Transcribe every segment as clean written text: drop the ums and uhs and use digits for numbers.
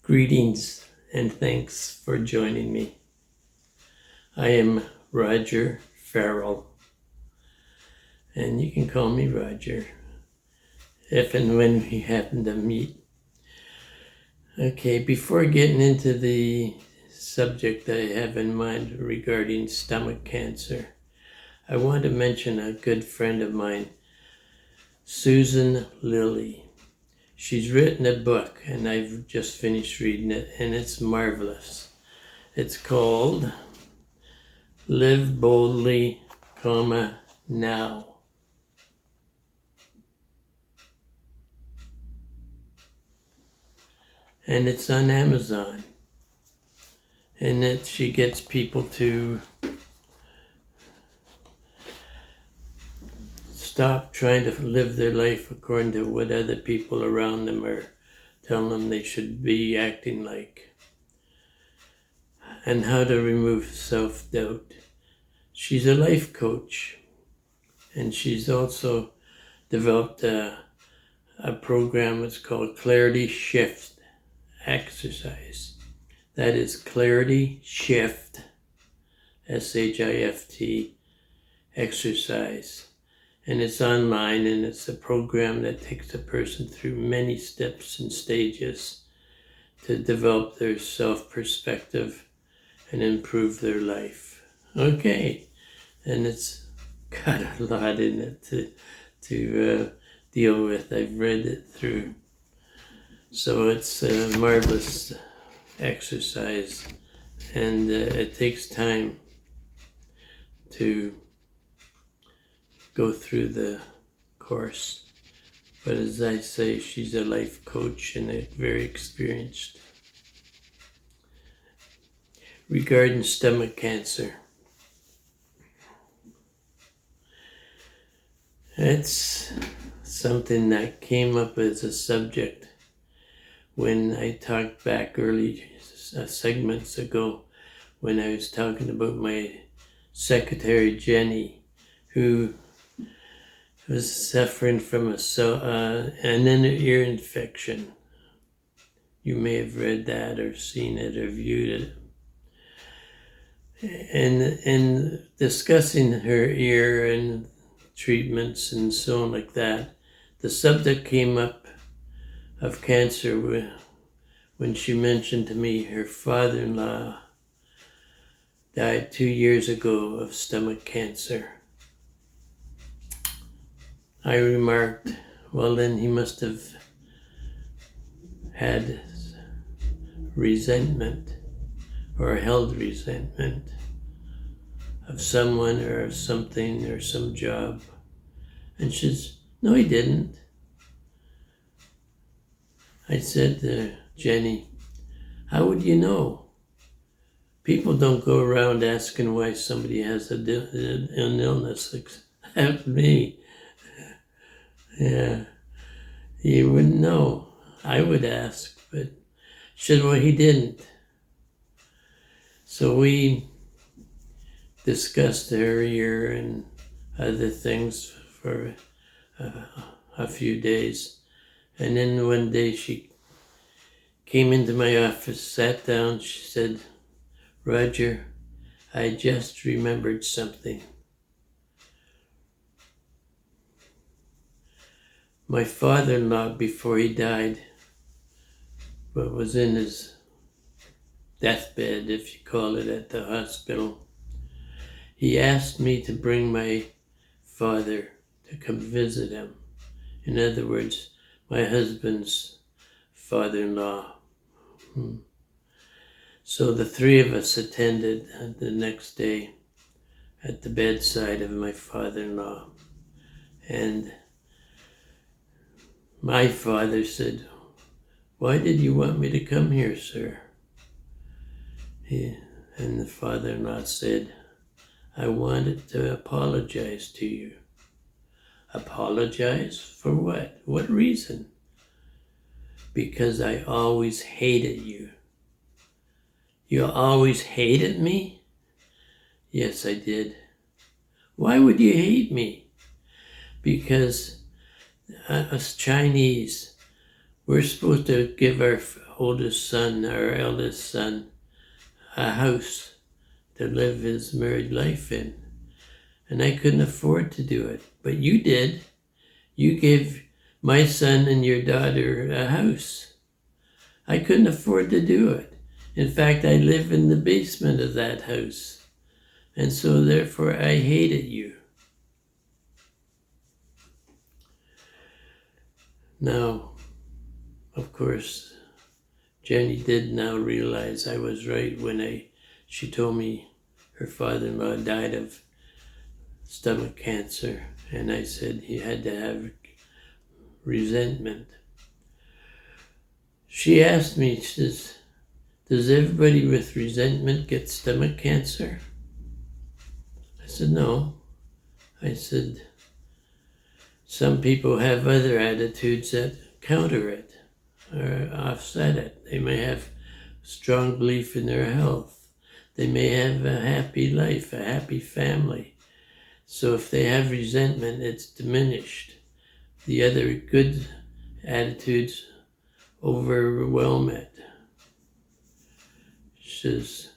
Greetings and thanks for joining me. I am Roger Farrell, and you can call me Roger if and when we happen to meet. Okay, before getting into the subject I have in mind regarding stomach cancer, I want to mention a good friend of mine, Susan Lilley. She's written a book, and I've just finished reading it, and it's marvelous. It's called Live Boldly, Now. And it's on Amazon. And she gets people to stop trying to live their life according to what other people around them are telling them they should be acting like, and how to remove self-doubt. She's a life coach, and she's also developed a program that's called Clarity Shift Exercise. That is Clarity Shift, S-H-I-F-T, exercise. And it's online, and it's a program that takes a person through many steps and stages to develop their self-perspective and improve their life. Okay, and it's got a lot in it to deal with. I've read it through. So it's a marvelous exercise, and it takes time to go through the course. But as I say, she's a life coach and very experienced. Regarding stomach cancer, it's something that came up as a subject when I talked back early segments ago, when I was talking about my secretary Jenny, who was suffering from an inner ear infection. You may have read that or seen it or viewed it. And in discussing her ear and treatments and so on like that, the subject came up of cancer when she mentioned to me her father-in-law died 2 years ago of stomach cancer. I remarked, well, then he must have had resentment or held resentment of someone or of something or some job. And she says, no, he didn't. I said to Jenny, how would you know? People don't go around asking why somebody has an illness except me. Yeah, you wouldn't know. I would ask, but she said, well, he didn't. So we discussed her ear and other things for a few days. And then one day she came into my office, sat down, she said, Roger, I just remembered something. My father-in-law, before he died, but was in his deathbed, if you call it, at the hospital, he asked me to bring my father to come visit him. In other words, my husband's father-in-law. So the three of us attended the next day at the bedside of my father-in-law. And my father said, why did you want me to come here, sir? And the father-in-law said, I wanted to apologize to you. Apologize? For what? What reason? Because I always hated you. You always hated me? Yes, I did. Why would you hate me? Because us Chinese, we're supposed to give our oldest son, our eldest son, a house to live his married life in. And I couldn't afford to do it. But you did. You gave my son and your daughter a house. I couldn't afford to do it. In fact, I live in the basement of that house. And so therefore I hated you. Now, of course, Jenny did now realize I was right when she told me her father-in-law died of stomach cancer. And I said he had to have resentment. She asked me, she says, does everybody with resentment get stomach cancer? I said, no. I said, some people have other attitudes that counter it or offset it. They may have strong belief in their health. They may have a happy life, a happy family. So if they have resentment, it's diminished. The other good attitudes overwhelm it. She says,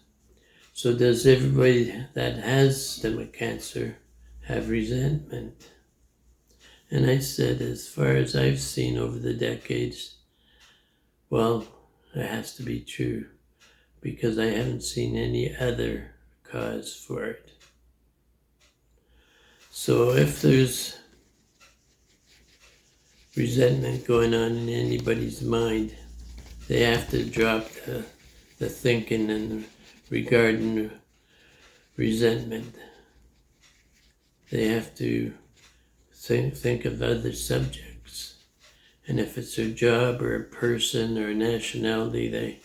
so does everybody that has stomach cancer have resentment? And I said, as far as I've seen over the decades, well, it has to be true because I haven't seen any other cause for it. So if there's resentment going on in anybody's mind, they have to drop the thinking and regarding resentment. They have to think of other subjects. And if it's a job or a person or a nationality they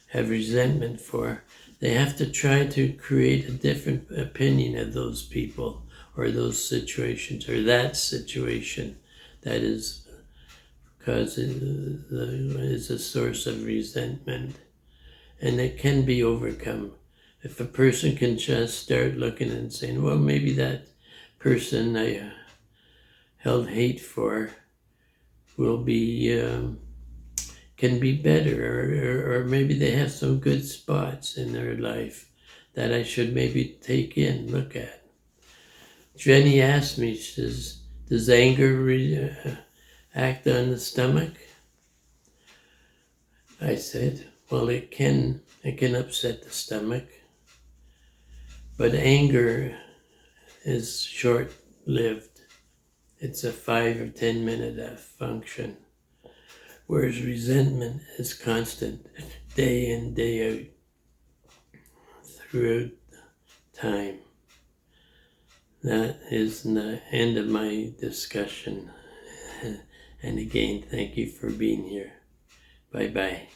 have resentment for, they have to try to create a different opinion of those people or those situations or that situation that is a source of resentment. And it can be overcome. If a person can just start looking and saying, well, maybe that person I held hate for will be, can be better, or maybe they have some good spots in their life that I should maybe take in, look at. Jenny asked me, she says, does anger act on the stomach? I said, well, it can upset the stomach, but anger is short-lived. It's a 5 or 10 minute function, whereas resentment is constant, day in, day out, throughout time. That is the end of my discussion. And again, thank you for being here. Bye-bye.